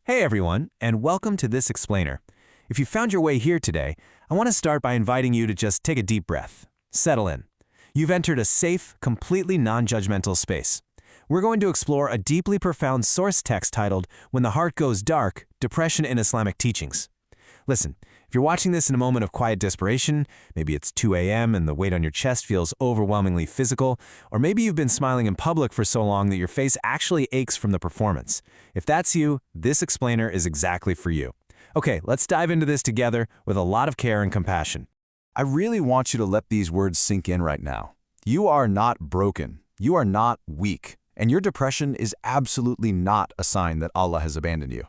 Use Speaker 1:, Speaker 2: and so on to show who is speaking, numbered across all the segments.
Speaker 1: Hey everyone, and welcome to This Explainer. If you found your way here today, I want to start by inviting you to just take a deep breath. Settle in. You've entered a safe, completely non-judgmental space. We're going to explore a deeply profound source text titled, When the Heart Goes Dark, Depression in Islamic Teachings. Listen, if you're watching this in a moment of quiet desperation, maybe it's 2 a.m. and the weight on your chest feels overwhelmingly physical, or maybe you've been smiling in public for so long that your face actually aches from the performance. If that's you, this explainer is exactly for you. Okay, let's dive into this together with a lot of care and compassion.
Speaker 2: I really want you to let these words sink in right now. You are not broken. You are not weak. And your depression is absolutely not a sign that Allah has abandoned you.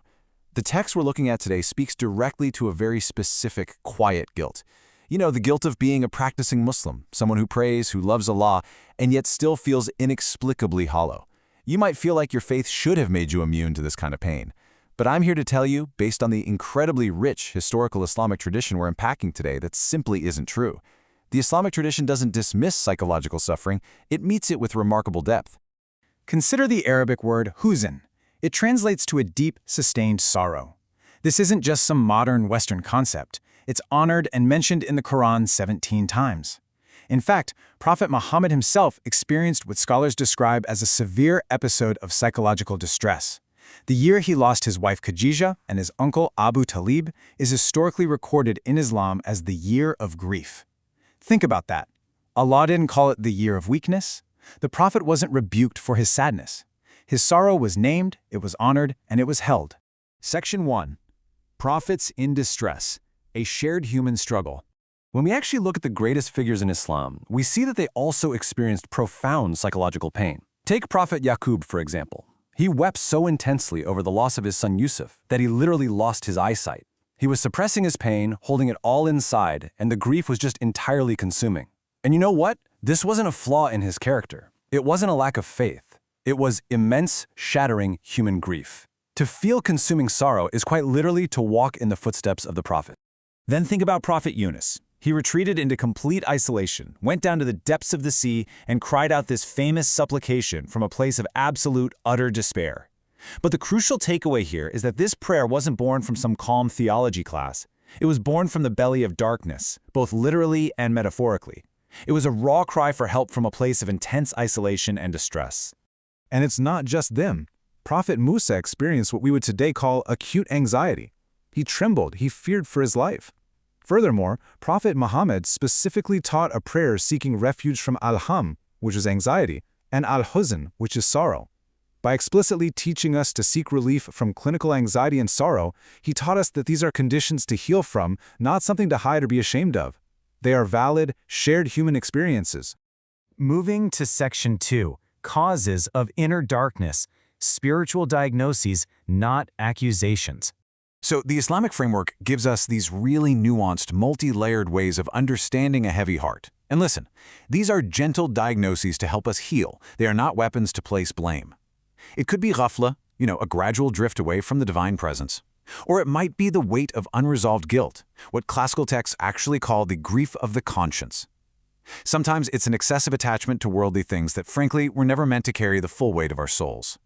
Speaker 2: The text we're looking at today speaks directly to a very specific, quiet guilt. You know, the guilt of being a practicing Muslim, someone who prays, who loves Allah, and yet still feels inexplicably hollow. You might feel like your faith should have made you immune to this kind of pain. But I'm here to tell you, based on the incredibly rich historical Islamic tradition we're unpacking today, that simply isn't true. The Islamic tradition doesn't dismiss psychological suffering, it meets it with remarkable depth.
Speaker 3: Consider the Arabic word huzn. It translates to a deep, sustained sorrow. This isn't just some modern Western concept. It's honored and mentioned in the Quran 17 times. In fact, Prophet Muhammad himself experienced what scholars describe as a severe episode of psychological distress. The year he lost his wife Khadijah and his uncle Abu Talib is historically recorded in Islam as the year of grief. Think about that. Allah didn't call it the year of weakness. The Prophet wasn't rebuked for his sadness. His sorrow was named, it was honored, and it was held.
Speaker 1: Section 1. Prophets in Distress, a Shared Human Struggle. When we actually look at the greatest figures in Islam, we see that they also experienced profound psychological pain. Take Prophet Yaqub, for example. He wept so intensely over the loss of his son Yusuf that he literally lost his eyesight. He was suppressing his pain, holding it all inside, and the grief was just entirely consuming. And you know what? This wasn't a flaw in his character. It wasn't a lack of faith. It was immense, shattering human grief. To feel consuming sorrow is quite literally to walk in the footsteps of the Prophet.
Speaker 4: Then think about Prophet Yunus. He retreated into complete isolation, went down to the depths of the sea, and cried out this famous supplication from a place of absolute, utter despair. But the crucial takeaway here is that this prayer wasn't born from some calm theology class. It was born from the belly of darkness, both literally and metaphorically. It was a raw cry for help from a place of intense isolation and distress.
Speaker 3: And it's not just them. Prophet Musa experienced what we would today call acute anxiety. He trembled, he feared for his life. Furthermore, Prophet Muhammad specifically taught a prayer seeking refuge from al-ham, which is anxiety, and al-huzn, which is sorrow. By explicitly teaching us to seek relief from clinical anxiety and sorrow, he taught us that these are conditions to heal from, not something to hide or be ashamed of. They are valid, shared human experiences.
Speaker 4: Moving to Section 2. Causes of inner darkness, spiritual diagnoses, not accusations.
Speaker 2: So the Islamic framework gives us these really nuanced, multi-layered ways of understanding a heavy heart. And listen, these are gentle diagnoses to help us heal. They are not weapons to place blame. It could be ghafla, a gradual drift away from the divine presence. Or it might be the weight of unresolved guilt, what classical texts actually call the grief of the conscience. Sometimes it's an excessive attachment to worldly things that, frankly, were never meant to carry the full weight of our souls.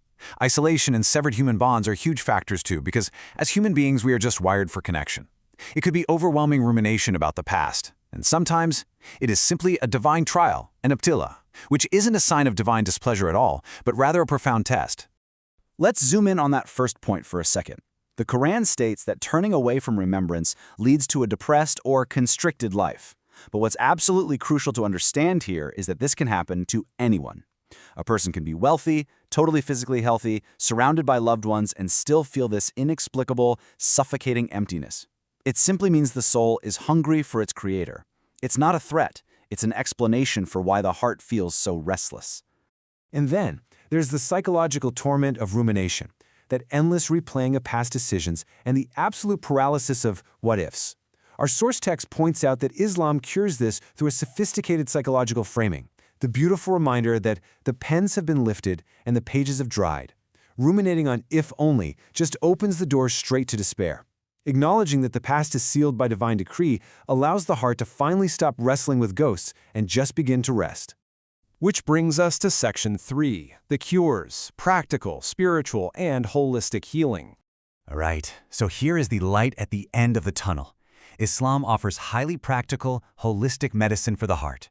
Speaker 2: Isolation and severed human bonds are huge factors too, because as human beings, we are just wired for connection. It could be overwhelming rumination about the past, and sometimes it is simply a divine trial, an ibtila, which isn't a sign of divine displeasure at all, but rather a profound test.
Speaker 5: Let's zoom in on that first point for a second. The Quran states that turning away from remembrance leads to a depressed or constricted life. But what's absolutely crucial to understand here is that this can happen to anyone. A person can be wealthy, totally physically healthy, surrounded by loved ones, and still feel this inexplicable, suffocating emptiness. It simply means the soul is hungry for its creator. It's not a threat, it's an explanation for why the heart feels so restless.
Speaker 1: And then, there's the psychological torment of rumination, that endless replaying of past decisions and the absolute paralysis of what-ifs. Our source text points out that Islam cures this through a sophisticated psychological framing, the beautiful reminder that the pens have been lifted and the pages have dried. Ruminating on if only just opens the door straight to despair. Acknowledging that the past is sealed by divine decree allows the heart to finally stop wrestling with ghosts and just begin to rest. Which brings us to Section 3, the cures, practical, spiritual, and holistic healing.
Speaker 2: All right, so here is the light at the end of the tunnel. Islam offers highly practical, holistic medicine for the heart.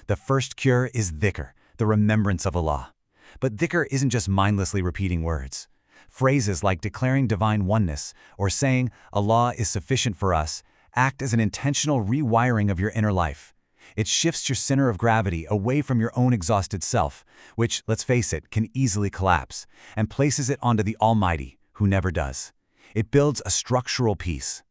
Speaker 2: The first cure is dhikr, the remembrance of Allah. But dhikr isn't just mindlessly repeating words. Phrases like declaring divine oneness or saying Allah is sufficient for us act as an intentional rewiring of your inner life. It shifts your center of gravity away from your own exhausted self, which, let's face it, can easily collapse, and places it onto the Almighty, who never does. It builds a structural peace.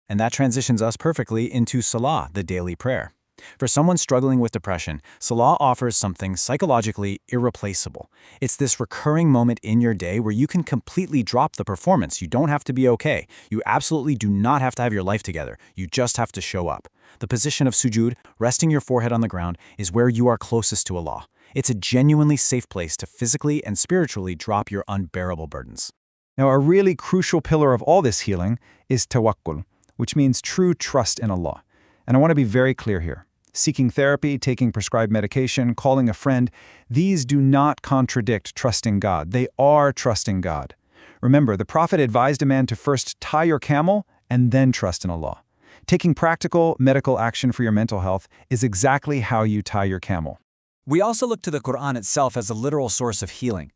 Speaker 3: And that transitions us perfectly into Salah, the daily prayer. For someone struggling with depression, Salah offers something psychologically irreplaceable. It's this recurring moment in your day where you can completely drop the performance. You don't have to be okay. You absolutely do not have to have your life together. You just have to show up. The position of sujud, resting your forehead on the ground, is where you are closest to Allah. It's a genuinely safe place to physically and spiritually drop your unbearable burdens.
Speaker 6: Now, a really crucial pillar of all this healing is tawakkul, which means true trust in Allah. And I want to be very clear here. Seeking therapy, taking prescribed medication, calling a friend, these do not contradict trusting God. They are trusting God. Remember, the Prophet advised a man to first tie your camel and then trust in Allah. Taking practical medical action for your mental health is exactly how you tie your camel.
Speaker 4: We also look to the Quran itself as a literal source of healing.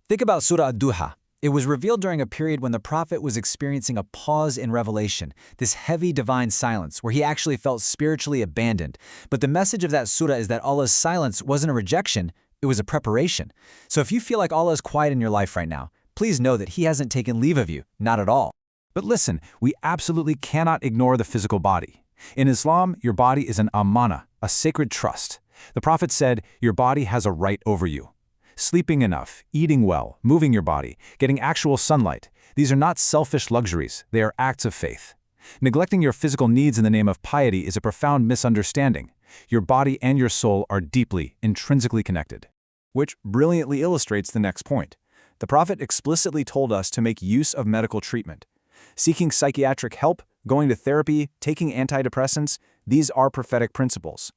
Speaker 4: Think about Surah Ad-Duha. It was revealed during a period when the Prophet was experiencing a pause in revelation, this heavy divine silence where he actually felt spiritually abandoned. But the message of that surah is that Allah's silence wasn't a rejection, it was a preparation. So if you feel like Allah is quiet in your life right now, please know that He hasn't taken leave of you, not at all.
Speaker 2: But listen, we absolutely cannot ignore the physical body. In Islam, your body is an amana, a sacred trust. The Prophet said, your body has a right over you. Sleeping enough, eating well, moving your body, getting actual sunlight, these are not selfish luxuries, they are acts of faith. Neglecting your physical needs in the name of piety is a profound misunderstanding. Your body and your soul are deeply, intrinsically connected.
Speaker 3: Which brilliantly illustrates the next point. The Prophet explicitly told us to make use of medical treatment. Seeking psychiatric help, going to therapy, taking antidepressants, these are prophetic principles.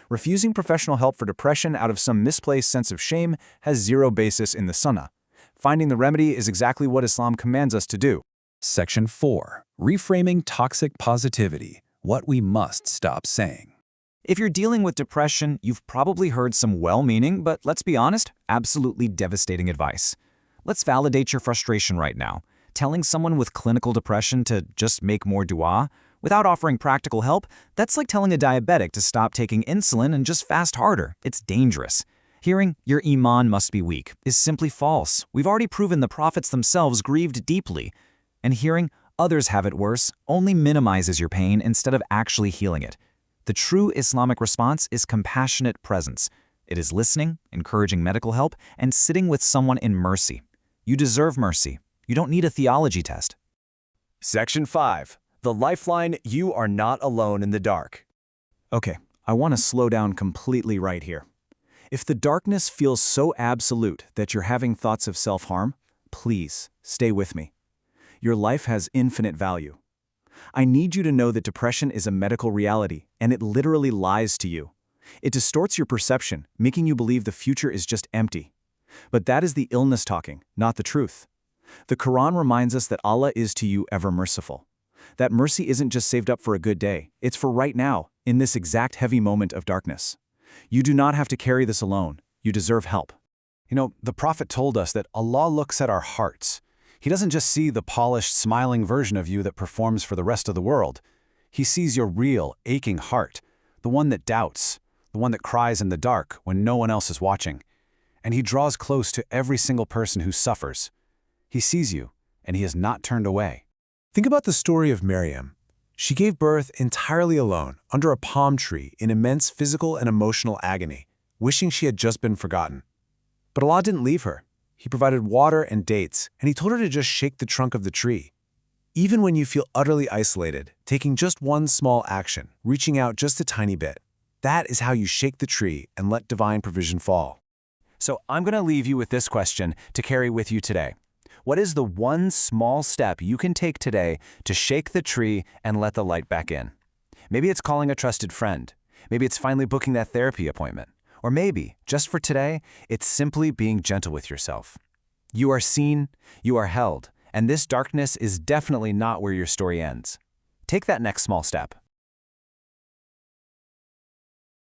Speaker 3: Refusing professional help for depression out of some misplaced sense of shame has zero basis in the Sunnah. Finding the remedy is exactly what Islam commands us to do.
Speaker 7: Section 4. Reframing toxic positivity. What we must stop saying.
Speaker 4: If you're dealing with depression, you've probably heard some well-meaning, but let's be honest, absolutely devastating advice. Let's validate your frustration right now. Telling someone with clinical depression to just make more dua, without offering practical help, that's like telling a diabetic to stop taking insulin and just fast harder. It's dangerous. Hearing, your iman must be weak, is simply false. We've already proven the prophets themselves grieved deeply. And hearing, others have it worse, only minimizes your pain instead of actually healing it. The true Islamic response is compassionate presence. It is listening, encouraging medical help, and sitting with someone in mercy. You deserve mercy. You don't need a theology test.
Speaker 1: Section 5. The lifeline, you are not alone in the dark.
Speaker 3: Okay, I want to slow down completely right here. If the darkness feels so absolute that you're having thoughts of self-harm, please stay with me. Your life has infinite value. I need you to know that depression is a medical reality, and it literally lies to you. It distorts your perception, making you believe the future is just empty. But that is the illness talking, not the truth. The Quran reminds us that Allah is to you ever merciful. That mercy isn't just saved up for a good day, it's for right now, in this exact heavy moment of darkness. You do not have to carry this alone. You deserve help.
Speaker 2: You know, the Prophet told us that Allah looks at our hearts. He doesn't just see the polished, smiling version of you that performs for the rest of the world. He sees your real, aching heart, the one that doubts, the one that cries in the dark when no one else is watching. And He draws close to every single person who suffers. He sees you, and He has not turned away.
Speaker 8: Think about the story of Miriam. She gave birth entirely alone, under a palm tree, in immense physical and emotional agony, wishing she had just been forgotten. But Allah didn't leave her. He provided water and dates, and He told her to just shake the trunk of the tree. Even when you feel utterly isolated, taking just one small action, reaching out just a tiny bit, that is how you shake the tree and let divine provision fall.
Speaker 1: So I'm going to leave you with this question to carry with you today. What is the one small step you can take today to shake the tree and let the light back in? Maybe it's calling a trusted friend. Maybe it's finally booking that therapy appointment. Or maybe, just for today, it's simply being gentle with yourself. You are seen, you are held, And this darkness is definitely not where your story ends. Take that next small step.